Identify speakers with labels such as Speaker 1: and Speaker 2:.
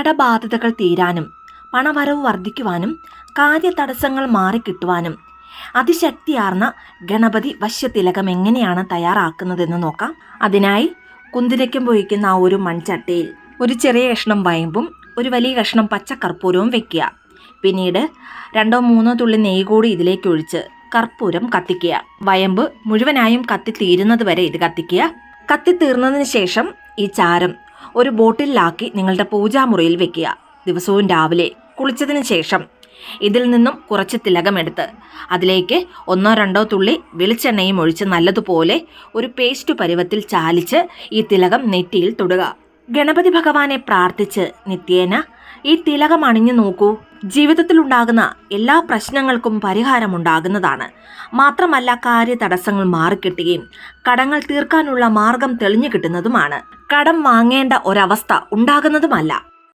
Speaker 1: കടബാധ്യതകൾ തീരാനും പണവരവ് വർദ്ധിക്കുവാനും കാര്യതടസ്സങ്ങൾ മാറിക്കിട്ടുവാനും അതിശക്തിയാർന്ന ഗണപതി വശ്യതിലകം എങ്ങനെയാണ് തയ്യാറാക്കുന്നതെന്ന് നോക്കാം. അതിനായി കുന്തിരിക്കം പൊഴിക്കുന്ന ആ ഒരു മൺചട്ടിയിൽ ഒരു ചെറിയ കഷ്ണം വയമ്പും ഒരു വലിയ കഷ്ണം പച്ചക്കർപ്പൂരവും വെക്കുക. പിന്നീട് 2-3 തുള്ളി നെയ്യ് കൂടി ഇതിലേക്ക് ഒഴിച്ച് കർപ്പൂരം കത്തിക്കുക. വയമ്പ് മുഴുവനായും കത്തിത്തീരുന്നത് വരെ ഇത് കത്തിക്കുക. കത്തിത്തീർന്നതിന് ശേഷം ഈ ചാരം ഒരു ബോട്ടിലാക്കി നിങ്ങളുടെ പൂജാമുറിയിൽ വെക്കുക. ദിവസവും രാവിലെ കുളിച്ചതിന് ശേഷം ഇതിൽ നിന്നും കുറച്ച് തിലകമെടുത്ത് അതിലേക്ക് 1-2 തുള്ളി വെളിച്ചെണ്ണയും ഒഴിച്ച് നല്ലതുപോലെ ഒരു പേസ്റ്റ് പരുവത്തിൽ ചാലിച്ച് ഈ തിലകം നെറ്റിയിൽ തൊടുക. ഗണപതി ഭഗവാനെ പ്രാർത്ഥിച്ച് നിത്യേന ഈ തിലകം അണിഞ്ഞു നോക്കൂ. ജീവിതത്തിലുണ്ടാകുന്ന എല്ലാ പ്രശ്നങ്ങൾക്കും പരിഹാരമുണ്ടാകുന്നതാണ്. മാത്രമല്ല കാര്യതടസ്സങ്ങൾ മാറിക്കിട്ടുകയും കടങ്ങൾ തീർക്കാനുള്ള മാർഗം തെളിഞ്ഞു കിട്ടുന്നതുമാണ്. കടം വാങ്ങേണ്ട ഒരവസ്ഥ ഉണ്ടാകുന്നതുമല്ല.